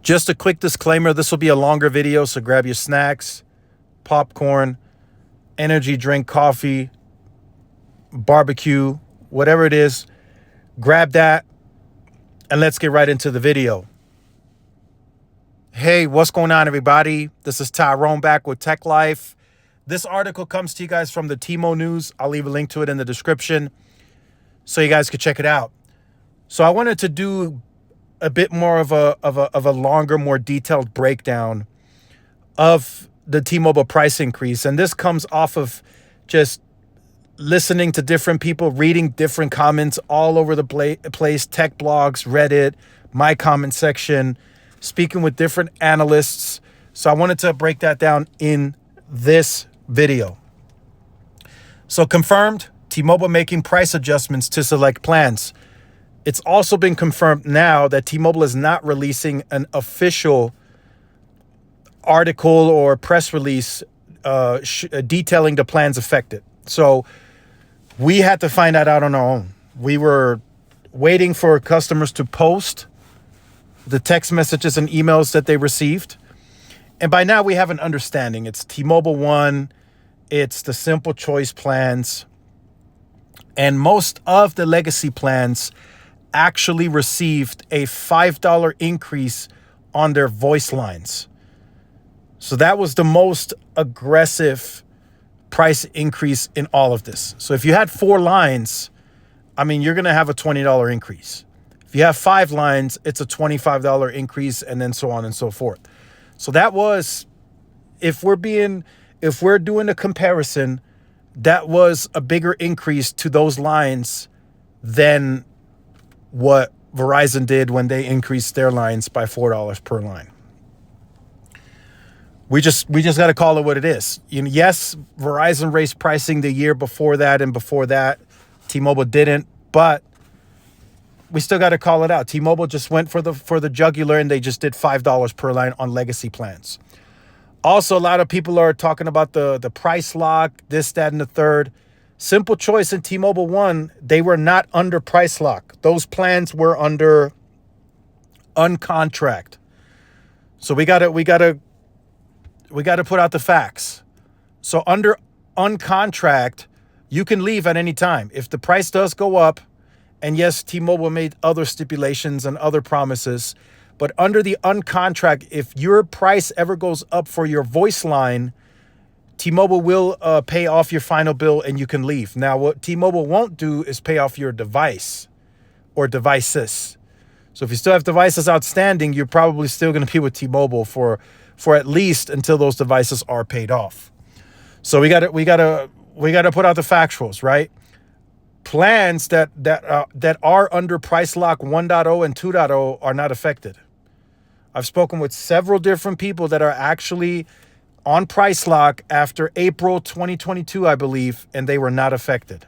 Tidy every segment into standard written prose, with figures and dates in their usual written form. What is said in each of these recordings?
Just a quick disclaimer, this will be a longer video, so grab your snacks, popcorn, energy drink, coffee, barbecue, whatever it is. Grab that and let's get right into the video. Hey, what's going on, everybody? This is Tyrone back with Tech Life. This article comes to you guys from the Timo News. I'll leave a link to it in the description so you guys could check it out. So I wanted to do a bit more of a longer, more detailed breakdown of the T-Mobile price increase. And this comes off of just listening to different people, reading different comments all over the place, tech blogs, Reddit, my comment section, speaking with different analysts. So I wanted to break that down in this video. So confirmed, T-Mobile making price adjustments to select plans. It's also been confirmed now that T-Mobile is not releasing an official article or press release detailing the plans affected. So we had to find that out on our own. We were waiting for customers to post the text messages and emails that they received. And by now we have an understanding. It's T-Mobile One, it's the Simple Choice plans, and most of the legacy plans actually received a $5 increase on their voice lines. So that was the most aggressive price increase in all of this. So if you had 4 lines, I mean, you're going to have a $20 increase. If you have 5 lines, it's a $25 increase, and then so on and so forth. So that was, if we're doing a comparison, that was a bigger increase to those lines than what Verizon did when they increased their lines by $4 per line. We just got to call it what it is. Yes, Verizon raised pricing the year before that, and before that, T-Mobile didn't. But we still got to call it out. T-Mobile just went for the jugular, and they just did $5 per line on legacy plans. Also, a lot of people are talking about the price lock, this, that, and the third. Simple Choice and T-Mobile One, they were not under price lock. Those plans were under uncontract. So we gotta put out the facts. So under uncontract, you can leave at any time. If the price does go up, and yes, T-Mobile made other stipulations and other promises, but under the uncontract, if your price ever goes up for your voice line, T-Mobile will pay off your final bill and you can leave. Now, what T-Mobile won't do is pay off your device or devices. So if you still have devices outstanding, you're probably still going to be with T-Mobile for at least until those devices are paid off. So we got to put out the factuals, right? Plans that are under price lock 1.0 and 2.0 are not affected. I've spoken with several different people that are actually on price lock after April 2022, I believe, and they were not affected.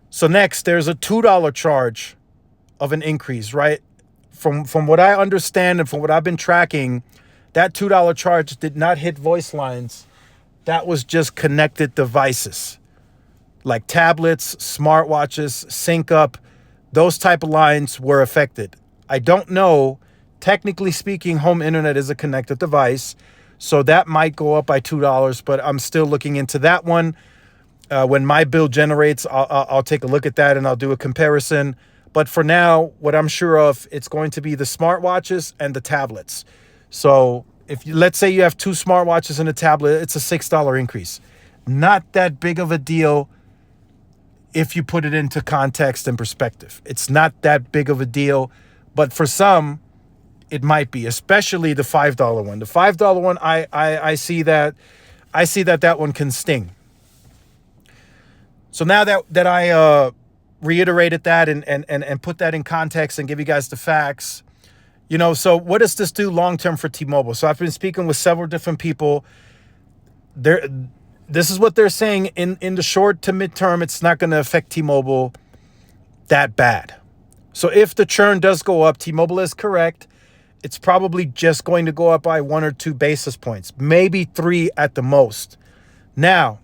So next, there's a $2 charge of an increase, right? From what I understand and from what I've been tracking, that $2 charge did not hit voice lines. That was just connected devices like tablets, smartwatches, sync up. Those type of lines were affected. I don't know. Technically speaking, home internet is a connected device, so that might go up by $2, but I'm still looking into that one. When my bill generates, I'll take a look at that and I'll do a comparison. But for now, what I'm sure of, it's going to be the smartwatches and the tablets. So let's say you have 2 smartwatches and a tablet, it's a $6 increase. Not that big of a deal if you put it into context and perspective. It's not that big of a deal, but for some, it might be, especially the $5 one. The $5 one, I see that one can sting. So now that I reiterated that and put that in context and give you guys the facts, so what does this do long term for T-Mobile? So I've been speaking with several different people. This is what they're saying. In the short to midterm, it's not going to affect T-Mobile that bad. So if the churn does go up, T-Mobile is correct. It's probably just going to go up by 1 or 2 basis points, maybe 3 at the most. Now,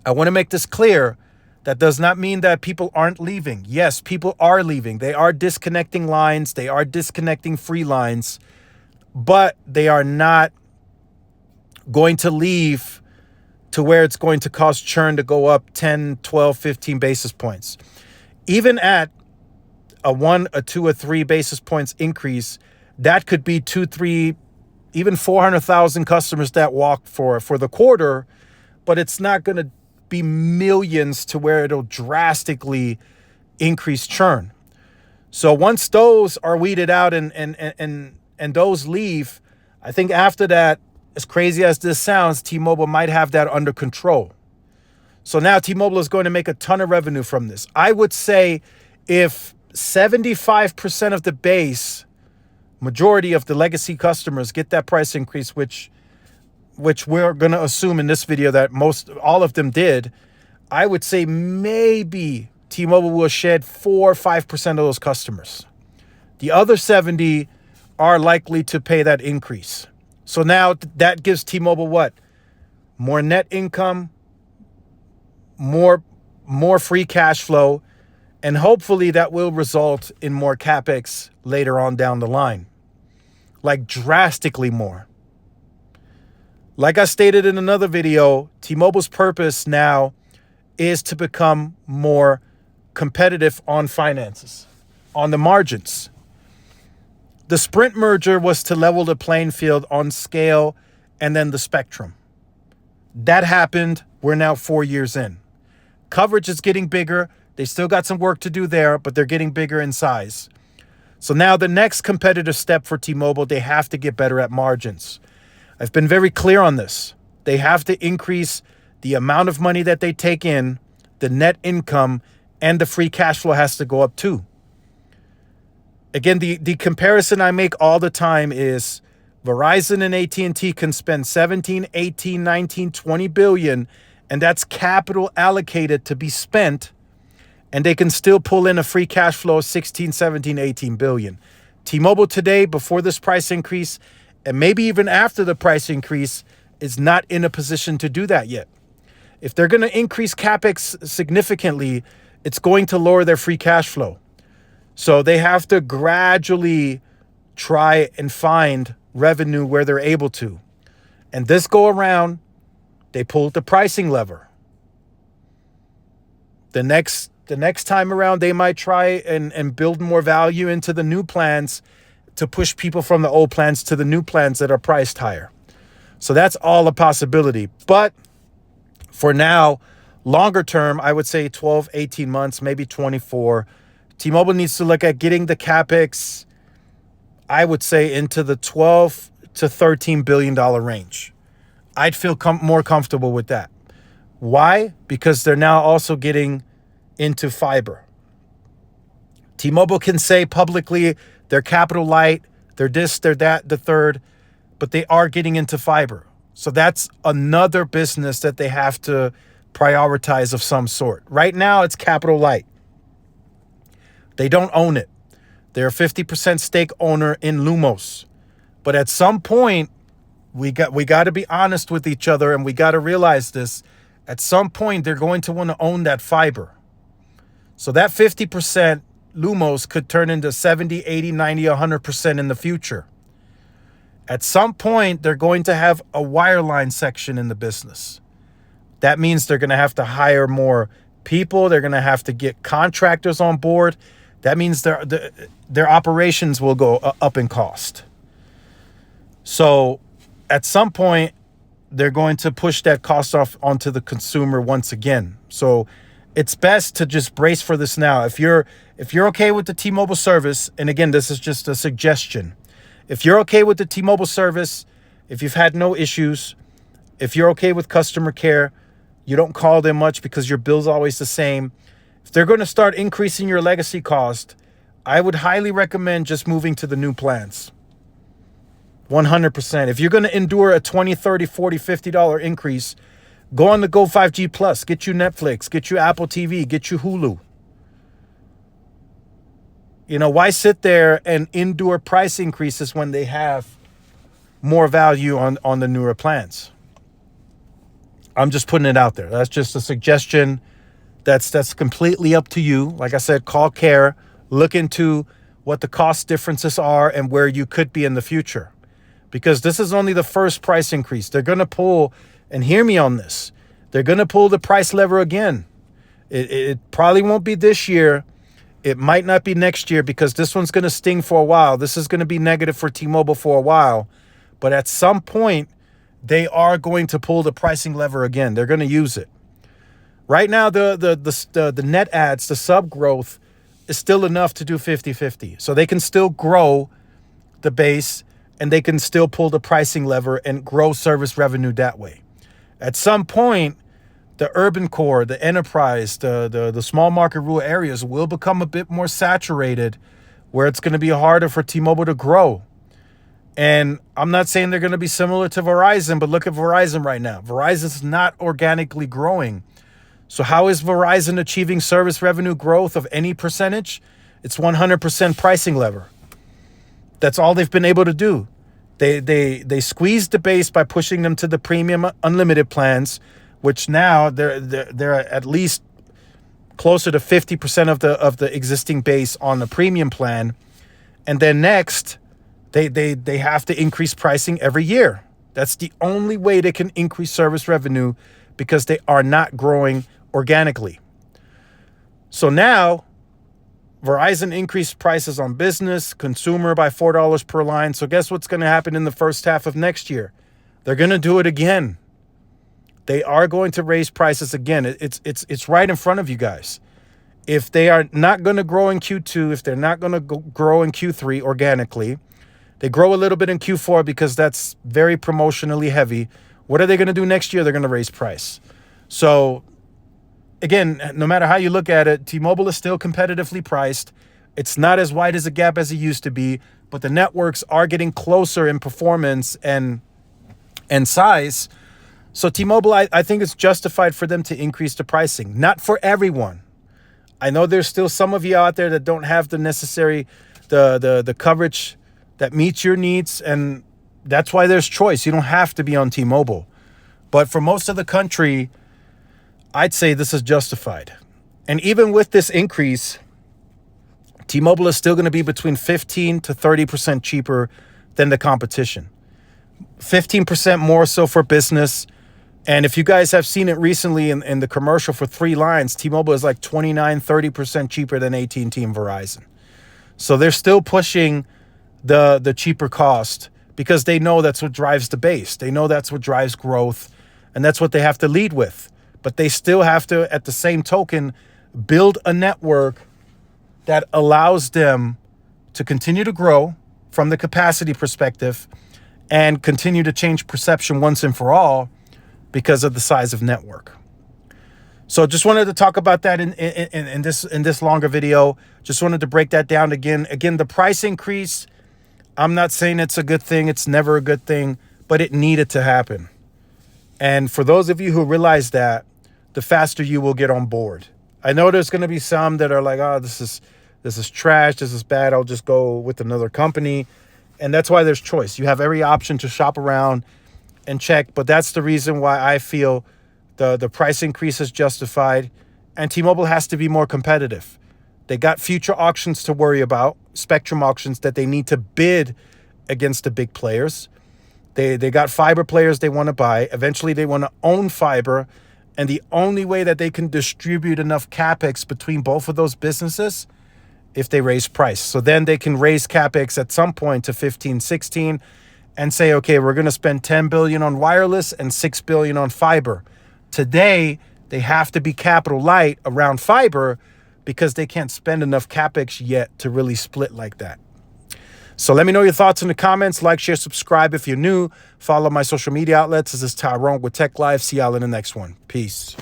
I want to make this clear. That does not mean that people aren't leaving. Yes, people are leaving. They are disconnecting lines. They are disconnecting free lines, but they are not going to leave to where it's going to cause churn to go up 10, 12, 15 basis points. Even at a 1, a 2, a 3 basis points increase, that could be 2, 3, even 400,000 customers that walk for the quarter, but it's not going to be millions to where it'll drastically increase churn. So once those are weeded out and those leave, I think after that, as crazy as this sounds, T-Mobile might have that under control. So now T-Mobile is going to make a ton of revenue from this. I would say if 75% of the base, majority of the legacy customers get that price increase, which we're going to assume in this video that all of them did, I would say maybe T-Mobile will shed 4 or 5% of those customers. The other 70 are likely to pay that increase. So now that gives T-Mobile what? More net income, more free cash flow, and hopefully that will result in more CapEx later on down the line. Like drastically more. Like I stated in another video, T-Mobile's purpose now is to become more competitive on finances, on the margins. The Sprint merger was to level the playing field on scale and then the spectrum. That happened. We're now 4 years in. Coverage is getting bigger. They still got some work to do there, but they're getting bigger in size. So now the next competitive step for T-Mobile, they have to get better at margins. I've been very clear on this. They have to increase the amount of money that they take in, the net income, and the free cash flow has to go up too. Again, the comparison I make all the time is Verizon and AT&T can spend 17, 18, 19, 20 billion, and that's capital allocated to be spent, and they can still pull in a free cash flow of 16, 17, 18 billion. T-Mobile today, before this price increase, and maybe even after the price increase, is not in a position to do that yet. If they're going to increase CapEx significantly, it's going to lower their free cash flow. So they have to gradually try and find revenue where they're able to. And this go around, they pulled the pricing lever. The next time around, they might try and build more value into the new plans to push people from the old plans to the new plans that are priced higher. So that's all a possibility. But for now, longer term, I would say 12, 18 months, maybe 24. T-Mobile needs to look at getting the CapEx, I would say, into the $12 to $13 billion range. I'd feel more comfortable with that. Why? Because they're now also getting into fiber. T-Mobile can say publicly they're capital light, they're this, they're that, the third, but they are getting into fiber. So that's another business that they have to prioritize of some sort. Right now, it's capital light. They don't own it. They're a 50% stake owner in Lumos. But at some point, we got to be honest with each other, and we got to realize this. At some point, they're going to want to own that fiber. So that 50% Lumos could turn into 70, 80, 90, 100% in the future. At some point, they're going to have a wireline section in the business. That means they're going to have to hire more people. They're going to have to get contractors on board. That means their operations will go up in cost. So at some point, they're going to push that cost off onto the consumer once again. So it's best to just brace for this now. If you're okay with the T-Mobile service, and again, this is just a suggestion. If you're okay with the T-Mobile service, if you've had no issues, if you're okay with customer care, you don't call them much because your bill's always the same. If they're going to start increasing your legacy cost, I would highly recommend just moving to the new plans. 100%. If you're going to endure a $20, $30, $40, $50 increase, go on the Go 5G Plus. Get you Netflix, get you Apple TV, get you Hulu. Why sit there and endure price increases when they have more value on the newer plans? I'm just putting it out there. That's just a suggestion. That's completely up to you. Like I said, call care, look into what the cost differences are and where you could be in the future. Because this is only the first price increase. They're going to pull, and hear me on this, they're going to pull the price lever again. It probably won't be this year. It might not be next year because this one's going to sting for a while. This is going to be negative for T-Mobile for a while. But at some point, they are going to pull the pricing lever again. They're going to use it. Right now, the net adds, the sub growth is still enough to do 50-50. So they can still grow the base and they can still pull the pricing lever and grow service revenue that way. At some point, the urban core, the enterprise, the small market rural areas will become a bit more saturated where it's going to be harder for T-Mobile to grow. And I'm not saying they're going to be similar to Verizon, but look at Verizon right now. Verizon's not organically growing. So how is Verizon achieving service revenue growth of any percentage? It's 100% pricing lever. That's all they've been able to do. They squeezed the base by pushing them to the premium unlimited plans, which now they're at least closer to 50% of the existing base on the premium plan. And then next, they have to increase pricing every year. That's the only way they can increase service revenue because they are not growing organically. So now Verizon increased prices on business, consumer by $4 per line. So guess what's going to happen in the first half of next year? They're going to do it again. They are going to raise prices again. It's right in front of you guys. If they are not going to grow in Q2, if they're not going to grow in Q3 organically, they grow a little bit in Q4 because that's very promotionally heavy. What are they going to do next year? They're going to raise price. So again, no matter how you look at it, T-Mobile is still competitively priced. It's not as wide as a gap as it used to be, but the networks are getting closer in performance and size. So T-Mobile, I think it's justified for them to increase the pricing. Not for everyone. I know there's still some of you out there that don't have the necessary, the coverage that meets your needs, and that's why there's choice. You don't have to be on T-Mobile. But for most of the country, I'd say this is justified. And even with this increase, T-Mobile is still going to be between 15 to 30% cheaper than the competition. 15% more so for business. And if you guys have seen it recently in the commercial for 3 lines, T-Mobile is like 29, 30% cheaper than AT&T and Verizon. So they're still pushing the cheaper cost because they know that's what drives the base. They know that's what drives growth, and that's what they have to lead with. But they still have to, at the same token, build a network that allows them to continue to grow from the capacity perspective and continue to change perception once and for all because of the size of network. So just wanted to talk about that in this longer video. Just wanted to break that down again. Again, the price increase, I'm not saying it's a good thing. It's never a good thing, but it needed to happen. And for those of you who realize that, the faster you will get on board. I know there's going to be some that are like, oh, this is trash. This is bad. I'll just go with another company. And that's why there's choice. You have every option to shop around and check. But that's the reason why I feel the price increase is justified. And T-Mobile has to be more competitive. They got future auctions to worry about, spectrum auctions that they need to bid against the big players. They got fiber players they want to buy. Eventually, they want to own fiber. And the only way that they can distribute enough CapEx between both of those businesses, if they raise price. So then they can raise CapEx at some point to 15, 16 and say, okay, we're going to spend $10 billion on wireless and $6 billion on fiber. Today, they have to be capital light around fiber because they can't spend enough CapEx yet to really split like that. So let me know your thoughts in the comments. Like, share, subscribe if you're new. Follow my social media outlets. This is Tyrone with Tech Live. See y'all in the next one. Peace.